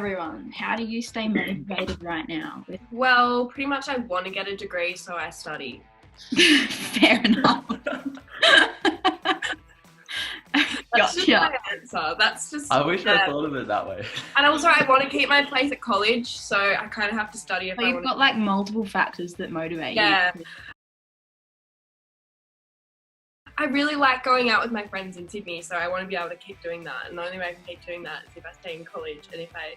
everyone, how do you stay motivated right now? Well, pretty much I want to get a degree, so I study. Fair enough. That's just my answer. That's just. I wish I thought of it that way. And also, I want to keep my place at college, so I kind of have to study if I want. You've got like multiple factors that motivate you. Yeah. I really like going out with my friends in Sydney, so I want to be able to keep doing that. And the only way I can keep doing that is if I stay in college and if I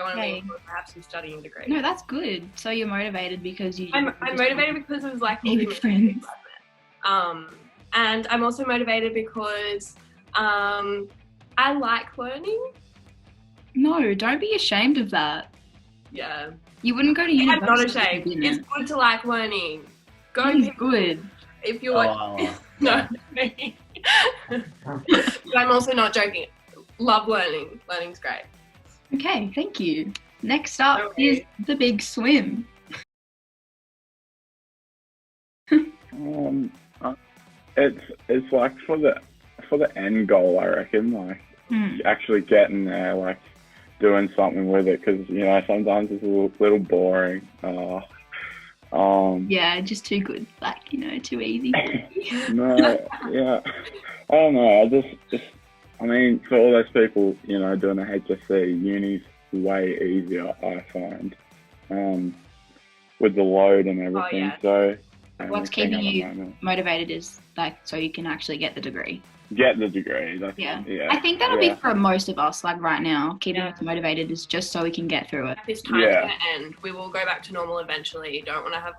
want to perhaps some studying degree. No, that's good. So you're motivated because you. I'm motivated because it was like all your friends. And I'm also motivated because I like learning. No, don't be ashamed of that. Yeah. You wouldn't go to university. I'm not ashamed. It's good to like learning. It's good. If you want. No. But I'm also not joking. Love learning. Learning's great. Okay, thank you. Next up is the big swim. It's like for the end goal, I reckon, like actually getting there, like doing something with it, because sometimes it's a little boring. Yeah, just too good, like too easy. No, yeah, I don't know. I mean, for all those people, doing a HSC, uni's way easier, I find, with the load and everything. So. What's keeping you motivated is like so you can actually get the degree. Get the degree. Yeah. I think that'll be for most of us. Like right now, keeping us motivated is just so we can get through it. This time's gonna end. We will go back to normal eventually. You don't want to have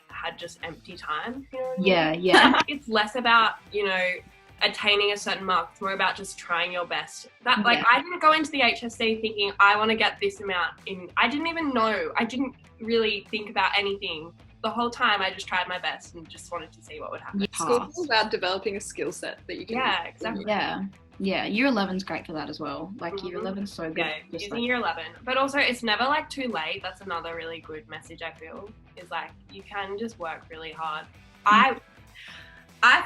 had just empty time. You know what I mean? Yeah. It's less about attaining a certain mark. It's more about just trying your best. I didn't go into the HSC thinking I want to get this amount in. I didn't even know. I didn't really think about anything. The whole time I just tried my best and just wanted to see what would happen. School's about developing a skill set that you can use. Exactly. Yeah, year 11's great for that as well. Like year 11's so good. Yeah, using year 11. But also it's never like too late. That's another really good message I feel is like you can just work really hard. I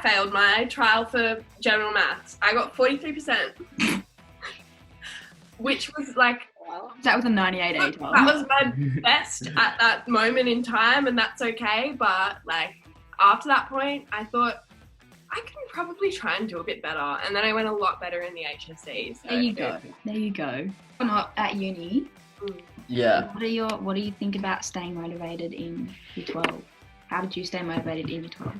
failed my trial for general maths. I got 43%, which was like, that was a 98 ATAR. That was my best at that moment in time, and that's okay. But like after that point, I thought I can probably try and do a bit better, and then I went a lot better in the HSC. So. There you go. You're not at uni. Yeah. What do you think about staying motivated in year 12? How did you stay motivated in year 12?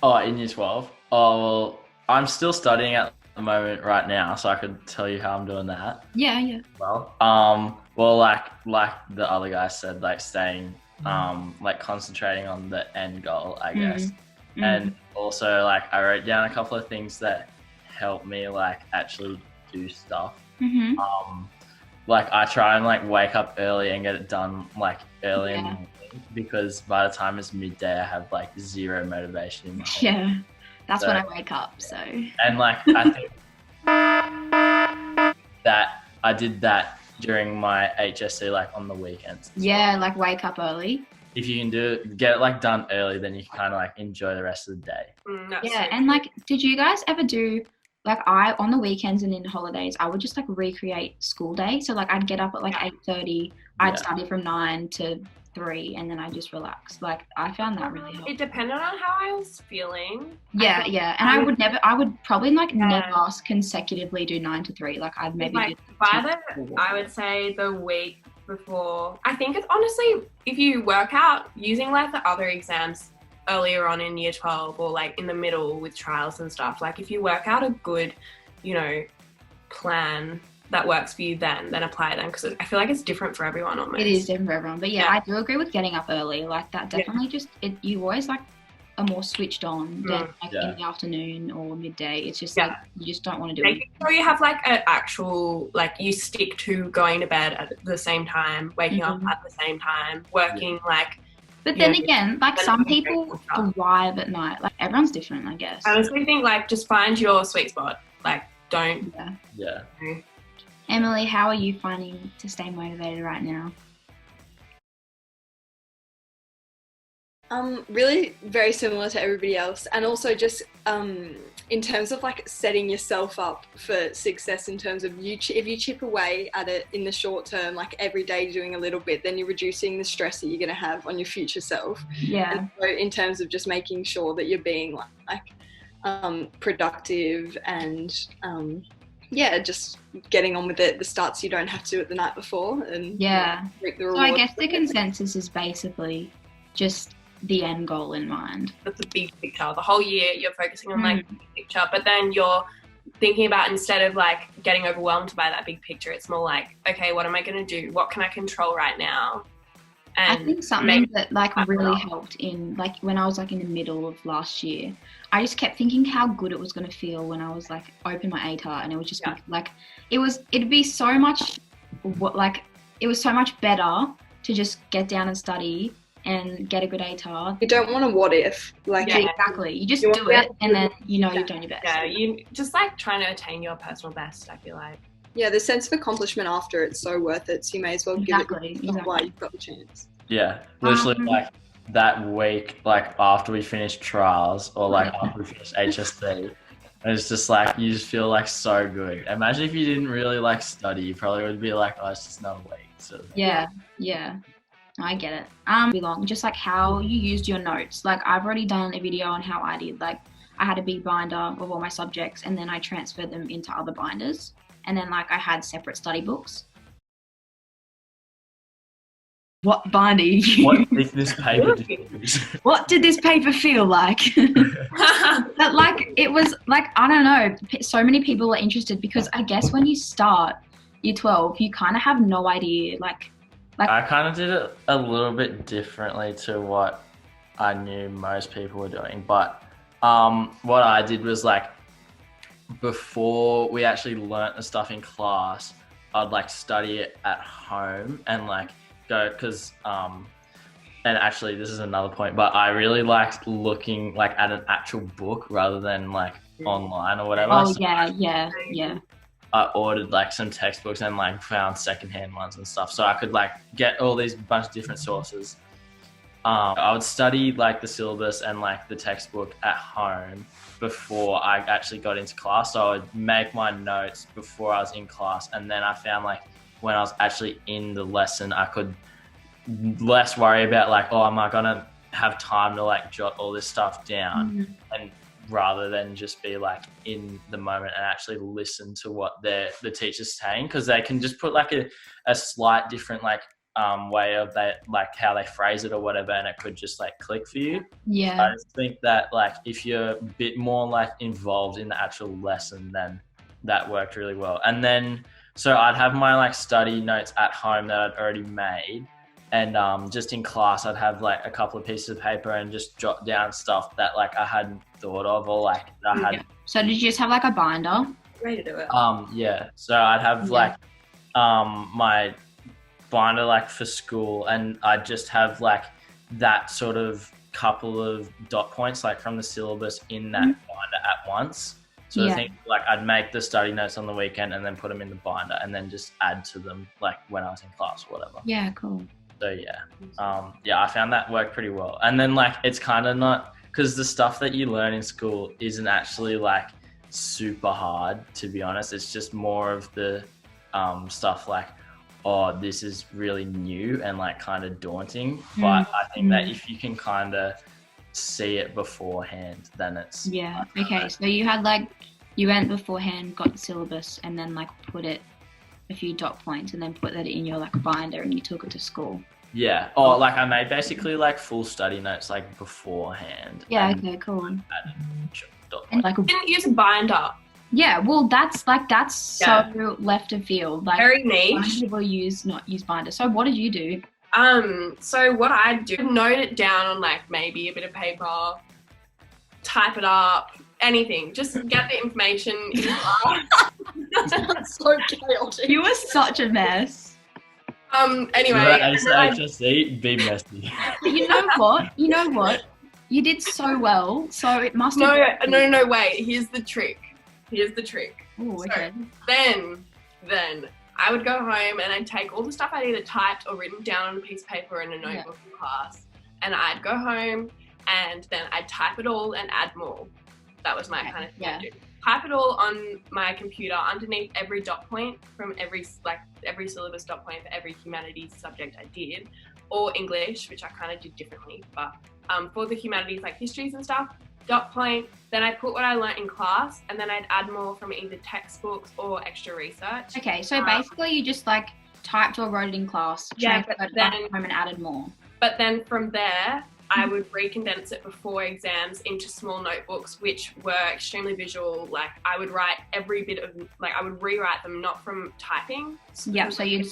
Oh, in year 12? Oh, well, I'm still studying at the moment right now, so I could tell you how I'm doing that. Yeah. Well, like the other guy said, like staying, like concentrating on the end goal, I guess. And also, like I wrote down a couple of things that help me like actually do stuff. Like I try and like wake up early and get it done like early in the morning, because by the time it's midday, I have like zero motivation in my head. Yeah. That's when I wake up, so. And like, I think that I did that during my HSC, like on the weekends. Yeah, like wake up early. If you can get it like done early, then you can kind of like enjoy the rest of the day. Yeah, and like, did you guys ever do, like on the weekends and in holidays, I would just like recreate school day. So like I'd get up at like 8:30, I'd study from 9 to 3, and then I just relax. Like I found that really helpful. It depended on how I was feeling. Yeah, and I would probably like never consecutively do 9 to 3. Like I'd maybe I would say the week before. I think it's honestly, if you work out using like the other exams earlier on in year 12 or like in the middle with trials and stuff, like if you work out a good, plan that works for you then apply them, because I feel like it's different for everyone almost. It is different for everyone, but I do agree with getting up early. Like that definitely you always like are more switched on than like in the afternoon or midday. It's just like you just don't want to do it. So you have like an actual, like you stick to going to bed at the same time, waking up at the same time, working like. But then again, like some people thrive at night. Like everyone's different, I guess. I honestly think like just find your sweet spot. Like don't. Yeah. Emily, how are you finding to stay motivated right now? Really very similar to everybody else, and also just in terms of like setting yourself up for success, in terms of if you chip away at it in the short term, like every day doing a little bit, then you're reducing the stress that you're going to have on your future self. Yeah. And so in terms of just making sure that you're being like productive and just getting on with it, the starts you don't have to at the night before, and reap the So I guess the consensus is basically just the end goal in mind. That's the big picture. The whole year you're focusing on like the big picture, but then you're thinking about, instead of like getting overwhelmed by that big picture, it's more like, okay, what am I going to do? What can I control right now? And I think something that like really helped in like when I was like in the middle of last year, I just kept thinking how good it was going to feel when I was like open my ATAR, and it would just be like it'd be so much it was so much better to just get down and study and get a good ATAR. You don't want a what if. Exactly. You just do it, and then you know you've done your best. Yeah, you just like trying to attain your personal best, I feel like. Yeah, the sense of accomplishment after it's so worth it, so you may as well give it while you've got the chance. Yeah, literally like that week, like after we finish trials or like after we finish HSC, it's just like you just feel like so good. Imagine if you didn't really like study, you probably would be like, oh, it's just another week. So yeah. I get it. Belong, just like how you used your notes. Like I've already done a video on how I did. Like I had a big binder of all my subjects, and then I transferred them into other binders. And then like I had separate study books. What binder you use? What did this paper do? What did this paper feel like? But like it was like, I don't know, so many people are interested, because I guess when you start year 12, you kind of have no idea like I kind of did it a little bit differently to what I knew most people were doing. But what I did was like, before we actually learnt the stuff in class, I'd like study it at home and like go, because and actually this is another point, but I really liked looking like at an actual book rather than like online or whatever. Oh, so yeah. I ordered like some textbooks and like found secondhand ones and stuff, so I could like get all these bunch of different sources. I would study like the syllabus and like the textbook at home before I actually got into class. So I would make my notes before I was in class, and then I found like when I was actually in the lesson, I could less worry about like, oh, am I gonna have time to like jot all this stuff down, and rather than just be like in the moment and actually listen to what the teacher's saying, because they can just put like a slight different like way of that, like how they phrase it or whatever, and it could just like click for you. Yeah, I just think that like if you're a bit more like involved in the actual lesson, then that worked really well. And then so I'd have my like study notes at home that I'd already made, and just in class I'd have like a couple of pieces of paper and just jot down stuff that like I hadn't thought of, or like I had. So did you just have like a binder? Way to do it. Yeah, so I'd have like my binder like for school, and I'd just have like that sort of couple of dot points like from the syllabus in that binder at once. So I think like I'd make the study notes on the weekend and then put them in the binder, and then just add to them like when I was in class or whatever. Yeah, cool. So I found that worked pretty well. And then like it's kind of not, because the stuff that you learn in school isn't actually like super hard, to be honest. It's just more of the stuff like, oh, this is really new and like kind of daunting. But I think that if you can kind of see it beforehand, then it's okay. So you had like, you went beforehand, got the syllabus, and then like put it a few dot points, and then put that in your like binder, and you took it to school. Yeah. Or like I made basically like full study notes like beforehand. Yeah. Okay. Cool. And like you didn't use a binder. Yeah. Well, that's so left of field. Like very niche. Most people not use binder. So what did you do? So what I do, note it down on like maybe a bit of paper, type it up, anything. Just get the information in class. That's so chaotic. You were such a mess. Anyway. HSC, be messy. But you know what? You did so well, so it must have... No, wait. Here's the trick. Oh, okay. So then I would go home and I'd take all the stuff I'd either typed or written down on a piece of paper in a notebook in class, and I'd go home and then I'd type it all and add more. That was my kind of thing I'd do. Type it all on my computer underneath every dot point from every syllabus dot point for every humanities subject I did, or English, which I kind of did differently, but for the humanities like histories and stuff, dot point, then I put what I learnt in class, and then I'd add more from either textbooks or extra research. Okay, so basically you just like typed or wrote it in class, transferred it back home and added more. But then from there, I would recondense it before exams into small notebooks, which were extremely visual. Like I would write every bit of, like I would rewrite them, not from typing. Yeah, so you'd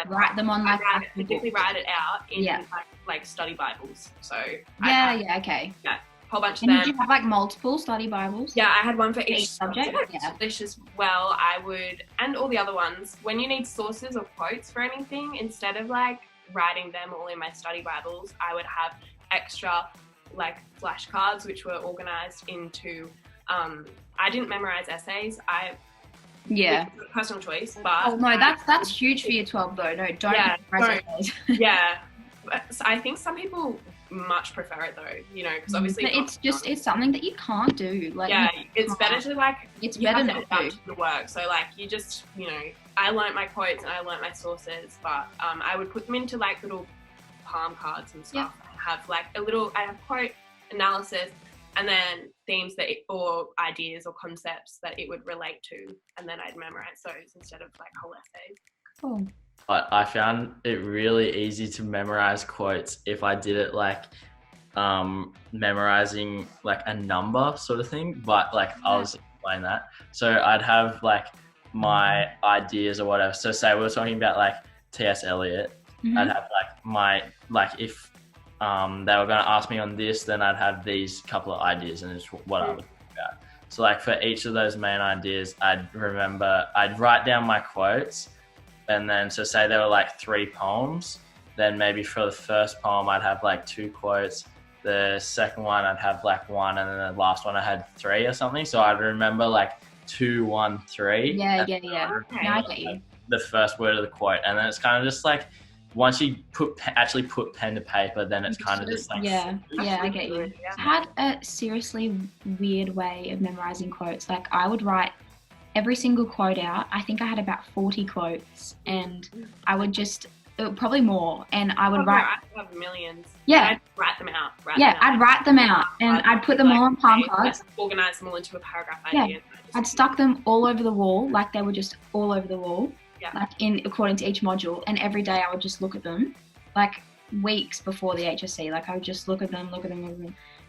write them on like physically write it out in like study Bibles. So okay. Yeah, whole bunch of them. Did you have like multiple study Bibles? Yeah, I had one for each subject. Yeah. This as well, I would, and all the other ones. When you need sources or quotes for anything, instead of like writing them all in my study Bibles, I would have extra like flashcards which were organized into I didn't memorize essays. Personal choice, but no, that's huge for year 12 though. No, don't memorize essays. Yeah, so I think some people much prefer it though, you know, because obviously it's something that you can't do. Like it's better to like better not to do the work. So like you just, you know, I learnt my quotes and I learnt my sources, but I would put them into like little palm cards and stuff. Have like I have quote analysis and then themes or ideas or concepts that it would relate to, and then I'd memorize those instead of like whole essays. Cool. But I found it really easy to memorize quotes if I did it like memorizing like a number sort of thing, but like I'll just explain that. So I'd have like my ideas or whatever. So say we were talking about like T.S. Eliot, I'd have like if they were going to ask me on this, then I'd have these couple of ideas and it's what I would think about. So like for each of those main ideas, I'd write down my quotes, and then so say there were like 3 poems, then maybe for the first poem I'd have like 2 quotes, the second one I'd have like 1, and then the last one I had 3 or something. So I'd remember like 2, 1, 3. Yeah. I get you. The first word of the quote, and then it's kind of just like once you actually put pen to paper, then it's kind of just like I get you. I had a seriously weird way of memorizing quotes. Like I would write every single quote out. I think I had about 40 quotes, and I would just probably more, and I would write. I have millions. Yeah, I'd write them out. I'd write them out, and I'd put them all on palm cards. Organize them all into a paragraph idea. I'd stuck them all over the wall, like they were just all over the wall. Yeah. Like according to each module, and every day I would just look at them, like weeks before the HSC. Like I would just look at them,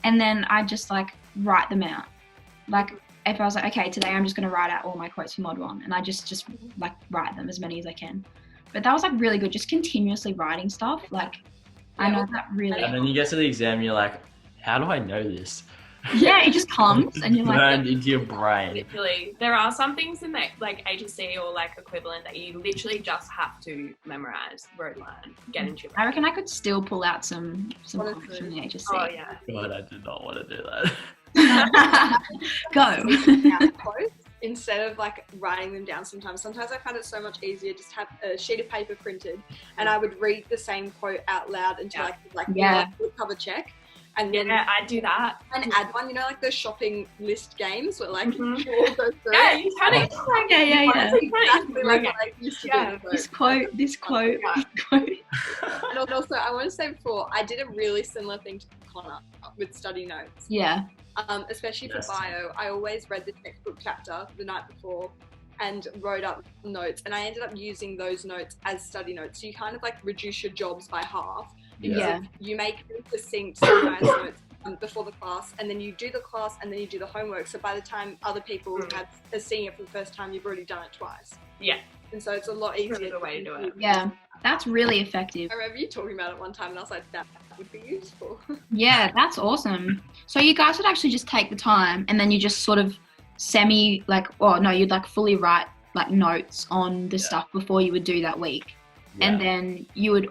and then I'd just like write them out. Like if I was like, okay, today I'm just going to write out all my quotes for Mod 1, and I just like write them as many as I can. But that was like really good, just continuously writing stuff. Like I know that really. And then you get to the exam, you're like, how do I know this? Yeah, it just comes and you're like burned into your brain. Literally, there are some things in that like HSC or like equivalent that you literally just have to memorize, word learn, get into your brain. I reckon I could still pull out some quotes from the HSC. Oh yeah. God, I did not want to do that. Go. Quotes instead of like writing them down. Sometimes I find it so much easier just to have a sheet of paper printed, and I would read the same quote out loud until I could cover check. And then I'd do that. And add one, you know, like those shopping list games where like all goes through. Yeah, you kind of exactly like I used to do. This quote. And also, I want to say before, I did a really similar thing to Connor with study notes. Yeah. Especially for bio, I always read the textbook chapter the night before and wrote up notes, and I ended up using those notes as study notes. So you kind of like reduce your jobs by half. Because you make succinct summarized notes before the class, and then you do the class, and then you do the homework. So by the time other people have seen it for the first time, you've already done it twice. Yeah. And so it's a lot easier. That's the way to do it. Yeah, that's really effective. I remember you talking about it one time, and I was like, that would be useful. Yeah, that's awesome. So you guys would actually just take the time, and then you just sort of you'd like fully write like notes on the stuff before you would do that week. Yeah. And then you would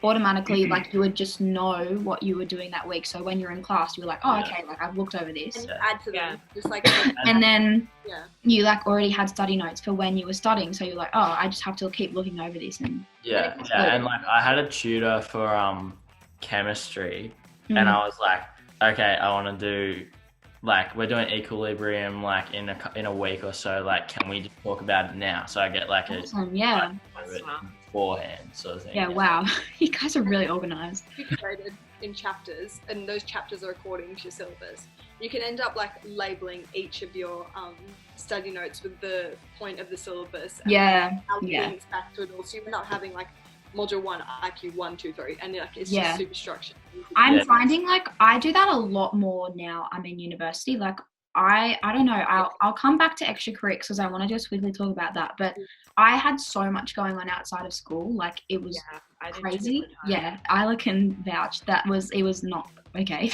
automatically like you would just know what you were doing that week, so when you're in class you're like, oh okay, like I've looked over this, and add to them, just like and then you like already had study notes for when you were studying, so you're like, oh, I just have to keep looking over this. And and like I had a tutor for chemistry, and I was like, okay, I want to do, like, we're doing equilibrium like in a week or so. Like, can we just talk about it now? So I get like awesome. Yeah. beforehand sort of thing. Yeah. Wow. You guys are really organized. Graded in chapters, and those chapters are according to your syllabus. You can end up like labeling each of your study notes with the point of the syllabus. And links back to it all, so you're not having like module 1 IQ 1 2 3 and like it's just super structured. I'm finding like I do that a lot more now I'm in university. Like I don't know, I'll come back to extracurriculars because I want to just quickly talk about that, but I had so much going on outside of school, like it was crazy. Yeah, Isla can vouch that it was not okay.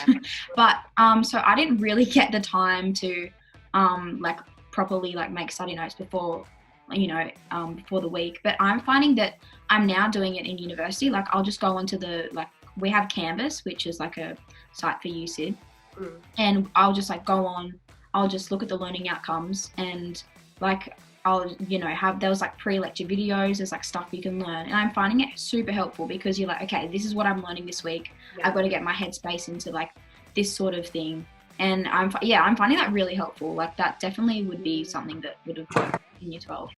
But so I didn't really get the time to like properly like make study notes before before the week. But I'm finding that I'm now doing it in university. Like I'll just go onto we have Canvas, which is like a site for UCID, and I'll just like go on, I'll just look at the learning outcomes, and like I'll there was like pre-lecture videos, there's like stuff you can learn, and I'm finding it super helpful because you're like, okay, this is what I'm learning this week. I've got to get my headspace into like this sort of thing, and I'm finding that really helpful. Like that definitely would be something that would have worked in year 12.